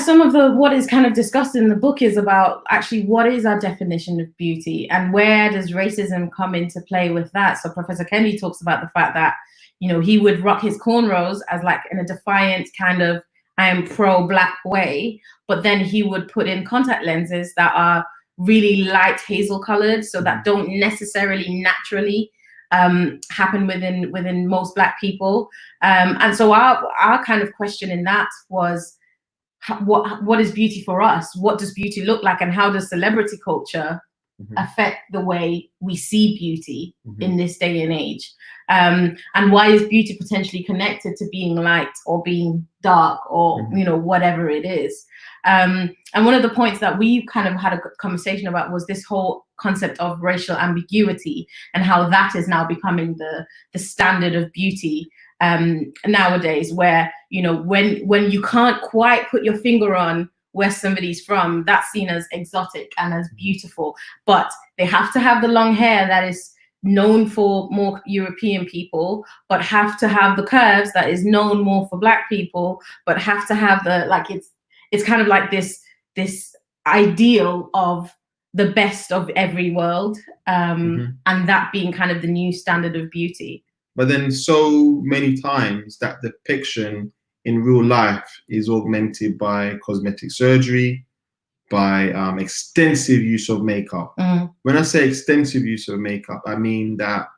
some of what is kind of discussed in the book is about actually what is our definition of beauty and where does racism come into play with that. So Professor Kendi talks about the fact that, he would rock his cornrows as like in a defiant kind of, I am pro-Black way, but then he would put in contact lenses that are really light hazel colored, so that don't necessarily naturally happen within most Black people. And so our kind of question in that was, what is beauty for us? What does beauty look like, and how does celebrity culture affect the way we see beauty in this day and age? And why is beauty potentially connected to being light or being dark or whatever it is? And one of the points that we kind of had a conversation about was this whole concept of racial ambiguity and how that is now becoming the standard of beauty nowadays, where when you can't quite put your finger on where somebody's from, that's seen as exotic and as beautiful, but they have to have the long hair that is known for more European people, but have to have the curves that is known more for Black people, but have to have it's kind of like this ideal of the best of every world, and that being kind of the new standard of beauty. But then so many times that depiction in real life is augmented by cosmetic surgery, by extensive use of makeup. When I say extensive use of makeup, I mean that,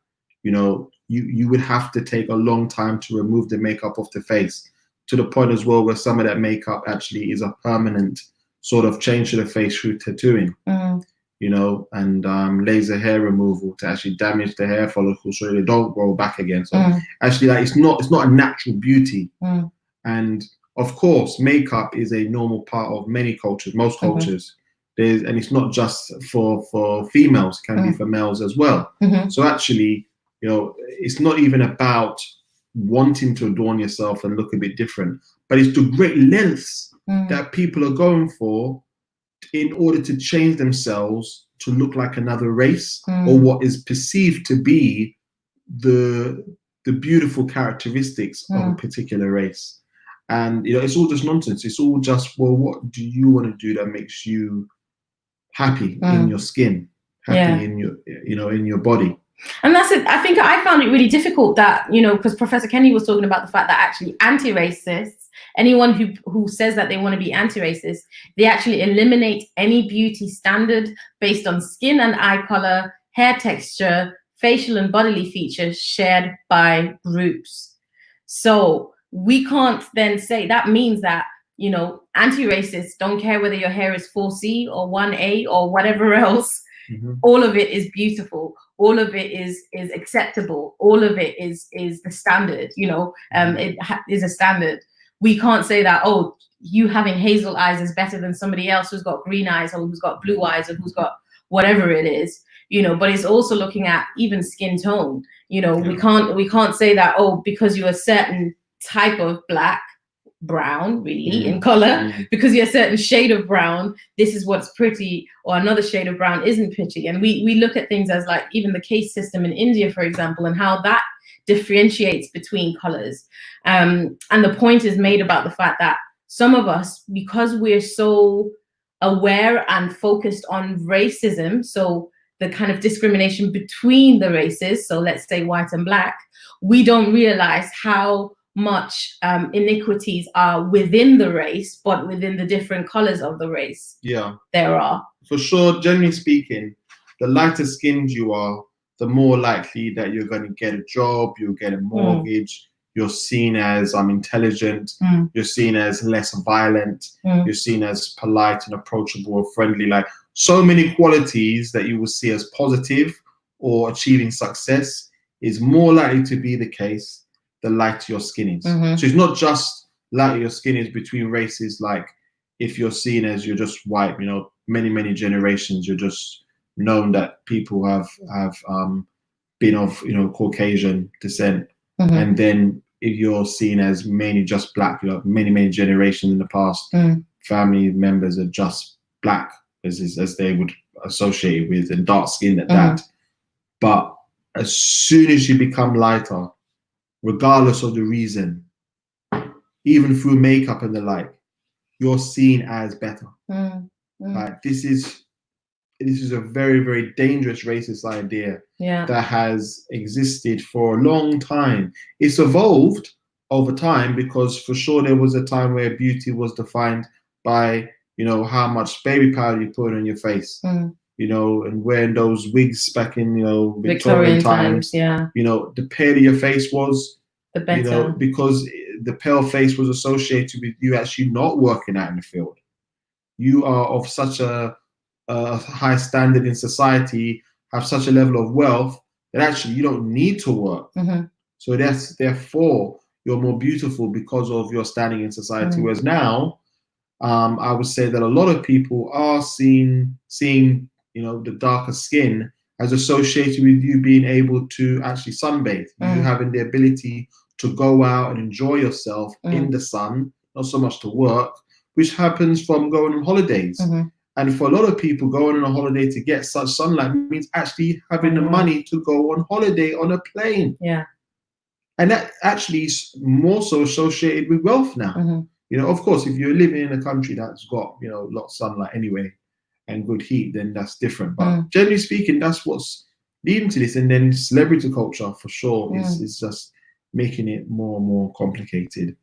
you would have to take a long time to remove the makeup off the face, to the point as well where some of that makeup actually is a permanent sort of change to the face through tattooing, and laser hair removal to actually damage the hair follicles so they don't grow back again. So actually, it's not a natural beauty. And of course, makeup is a normal part of many cultures, most cultures. And it's not just for females; it can be for males as well. So actually, it's not even about wanting to adorn yourself and look a bit different, but it's the great lengths that people are going for in order to change themselves to look like another race or what is perceived to be the beautiful characteristics of a particular race. And it's all just nonsense. It's all just, well, what do you want to do that makes you happy in your skin, happy in your in your body? And that's it. I think I found it really difficult that, because Professor Kendi was talking about the fact that actually anti-racists, anyone who says that they want to be anti-racist, they actually eliminate any beauty standard based on skin and eye color, hair texture, facial and bodily features shared by groups. So we can't then say that means that, anti-racists don't care whether your hair is 4C or 1A or whatever else. All of it is beautiful. All of it is acceptable. All of it is the standard. It is a standard. We can't say that, oh, you having hazel eyes is better than somebody else who's got green eyes or who's got blue eyes or who's got whatever it is. But it's also looking at even skin tone. We can't say that, oh, because you're a certain type of Black, brown really in color, because you're a certain shade of brown, this is what's pretty, or another shade of brown isn't pretty. And we look at things as like even the caste system in India, for example, and how that differentiates between colors. And the point is made about the fact that some of us, because we're so aware and focused on racism, so the kind of discrimination between the races, so let's say white and Black, we don't realize how much iniquities are within the race, but within the different colors of the race. There are. For sure, generally speaking, the lighter skinned you are, the more likely that you're going to get a job, you'll get a mortgage, you're seen as intelligent, you're seen as less violent, you're seen as polite and approachable or friendly. Like so many qualities that you will see as positive or achieving success is more likely to be the case the lighter your skin is. So it's not just lighter your skin is between races. Like if you're seen as you're just white, you know, many generations, you're just known that people have been of, you know, Caucasian descent. And then if you're seen as mainly just black, you know, many generations in the past, family members are just black as they would associate with, and dark skinned at that. But as soon as you become lighter, regardless of the reason, even through makeup and the like, you're seen as better. Like this is a very dangerous racist idea that has existed for a long time. It's evolved over time because for sure there was a time where beauty was defined by, you know, how much baby powder you put on your face, you know, and wearing those wigs back in, you know, Victorian times. You know, the paler your face was, the better. You know, because the pale face was associated with you actually not working out in the field. You are of such a high standard in society, have such a level of wealth that actually you don't need to work. So therefore you're more beautiful because of your standing in society. Whereas now, I would say that a lot of people are seeing, you know, the darker skin as associated with you being able to actually sunbathe, you having the ability to go out and enjoy yourself in the sun, not so much to work, which happens from going on holidays. And for a lot of people, going on a holiday to get such sunlight means actually having the money to go on holiday on a plane. And that actually is more so associated with wealth now. You know, of course, if you're living in a country that's got, you know, a lot of sunlight anyway and good heat, then that's different. But generally speaking, that's what's leading to this. And then celebrity culture for sure is just making it more and more complicated.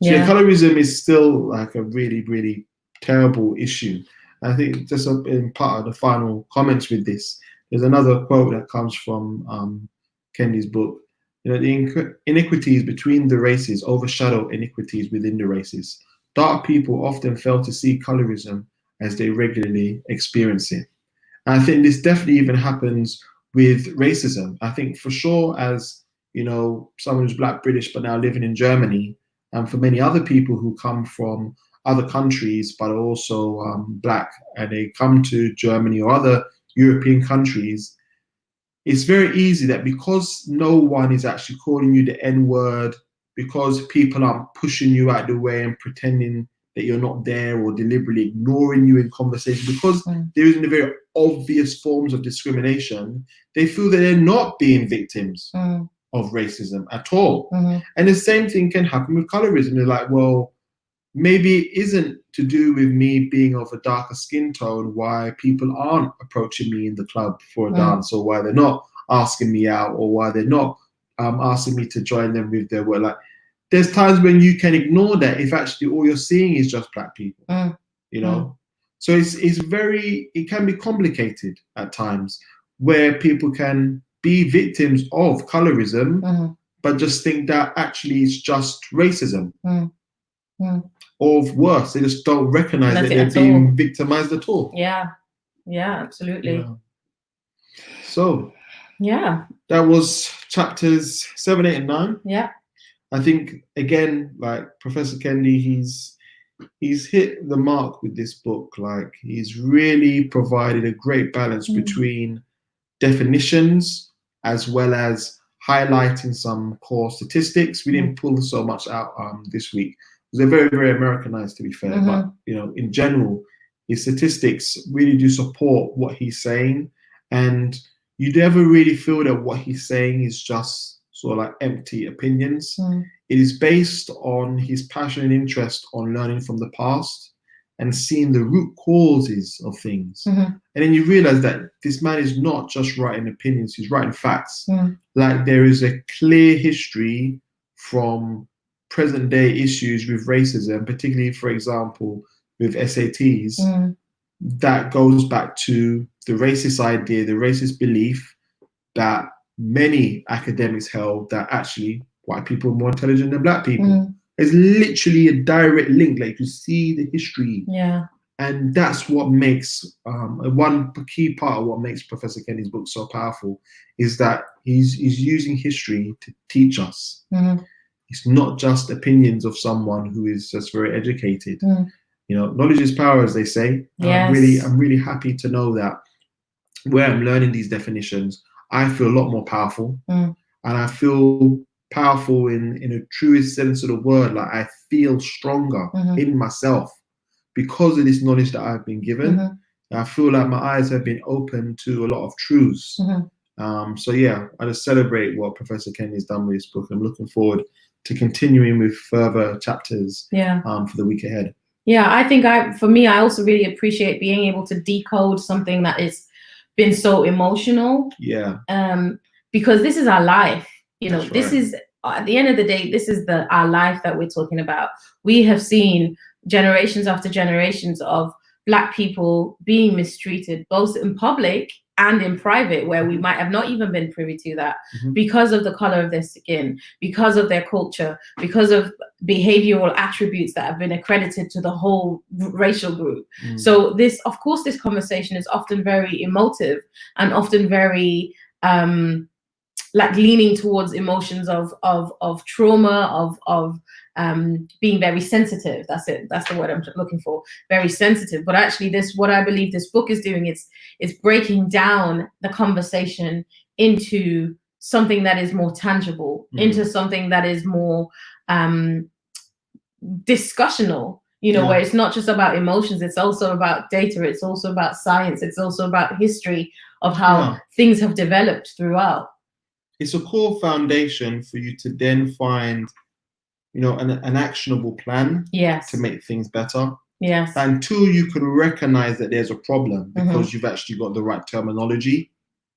So colorism is still like a really terrible issue. I think just in part of the final comments with this, there's another quote that comes from Kendi's book. You know, the inequities between the races overshadow inequities within the races. Dark people often fail to see colorism as they regularly experience it. And I think this definitely even happens with racism. I think for sure, as you know, someone who's Black British but now living in Germany, and for many other people who come from other countries but are also Black, and they come to Germany or other European countries, it's very easy that because no one is actually calling you the N-word, because people aren't pushing you out the way and pretending that you're not there or deliberately ignoring you in conversation, because there isn't a very obvious forms of discrimination, they feel that they're not being victims of racism at all. And the same thing can happen with colorism. They're like, well, maybe it isn't to do with me being of a darker skin tone why people aren't approaching me in the club for a dance, or why they're not asking me out, or why they're not asking me to join them with their work. Like, there's times when you can ignore that if actually all you're seeing is just Black people, you know? So it can be complicated at times where people can be victims of colorism, but just think that actually it's just racism. Or worse, they just don't recognize that they're being victimized at all. Yeah, absolutely. So that was chapters 7, 8, and 9. I think again, like Professor Kendi, he's hit the mark with this book. Like, he's really provided a great balance between definitions as well as highlighting some core statistics. We didn't pull so much out this week. They're very Americanized, to be fair, but you know, in general, his statistics really do support what he's saying, and you never really feel that what he's saying is just sort of like empty opinions. It is based on his passion and interest on learning from the past and seeing the root causes of things. And then you realize that this man is not just writing opinions, he's writing facts. Like, there is a clear history from present day issues with racism, particularly, for example, with SATs, that goes back to the racist idea, the racist belief that many academics held that actually white people are more intelligent than black people. Mm. There's literally a direct link. Like, you see the history. Yeah. And that's what makes one key part of what makes Professor Kendi's book so powerful, is that he's using history to teach us. Mm. It's not just opinions of someone who is just very educated. Mm. You know, knowledge is power, as they say. Yes. I'm really happy to know that where I'm learning these definitions, I feel a lot more powerful. Mm. And I feel powerful in a truest sense of the word. Like, I feel stronger Mm-hmm. in myself because of this knowledge that I've been given. Mm-hmm. I feel like my eyes have been open to a lot of truths. Mm-hmm. So yeah, I just celebrate what Professor Kendi's done with this book. I'm looking forward to continuing with further chapters for the week ahead. Yeah, I think for me, I also really appreciate being able to decode something that has been so emotional. Yeah. Because this is our life. You know, That's this right. is, at the end of the day, this is our life that we're talking about. We have seen generations after generations of Black people being mistreated, both in public and in private, where we might have not even been privy to that, because of the color of their skin, because of their culture, because of behavioral attributes that have been accredited to the whole racial group. So this, of course, this conversation is often very emotive and often very like leaning towards emotions of trauma, of being very sensitive. That's it. That's the word I'm looking for. Very sensitive. But actually, what I believe this book is doing, it's breaking down the conversation into something that is more tangible, into something that is more discussional. You know, where it's not just about emotions, it's also about data, it's also about science, it's also about history of how things have developed throughout. It's a core foundation for you to then find, you know, an actionable plan to make things better. Yes. Until you can recognize that there's a problem because you've actually got the right terminology,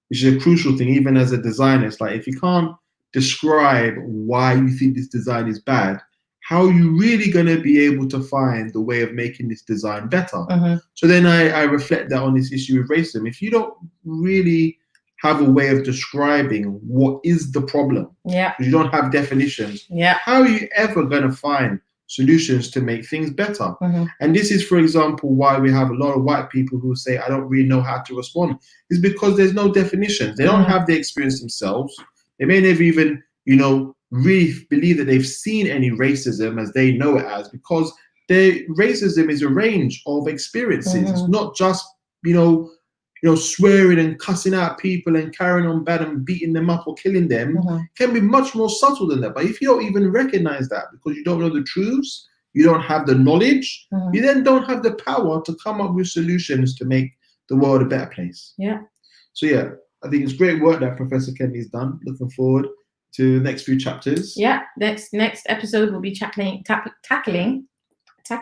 which is a crucial thing. Even as a designer, it's like, if you can't describe why you think this design is bad, how are you really going to be able to find the way of making this design better? So then I reflect that on this issue of racism. If you don't really have a way of describing what is the problem, you don't have definitions, how are you ever going to find solutions to make things better? And this is, for example, why we have a lot of white people who say, I don't really know how to respond. It's because there's no definitions. They don't have the experience themselves. They may never even, you know, really believe that they've seen any racism as they know it as, because racism is a range of experiences. It's not just, you know, swearing and cussing out people and carrying on bad and beating them up or killing them. It can be much more subtle than that. But if you don't even recognize that because you don't know the truths, you don't have the knowledge, you then don't have the power to come up with solutions to make the world a better place. So yeah, I think it's great work that Professor Kendi's done. Looking forward to the next few chapters. Next episode will be tackling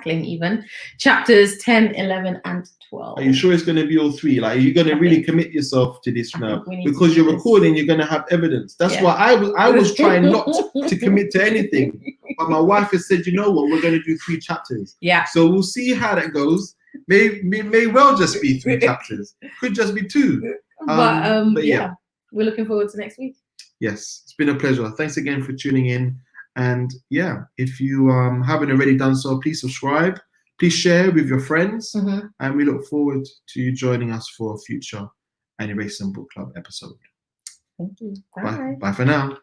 even chapters 10, 11, and 12. Are you sure it's going to be all three? Like, are you going to really commit yourself to this now? Because you're recording, you're going to have evidence. That's why I was trying not to commit to anything. But my wife has said, you know what, we're going to do 3 chapters. So we'll see how that goes. May well just be 3 chapters. Could just be 2. But yeah, we're looking forward to next week. Yes, it's been a pleasure. Thanks again for tuning in. And yeah, if you haven't already done so, please subscribe. Please share with your friends. And we look forward to you joining us for a future Antiracism Book Club episode. Thank you. Bye for now.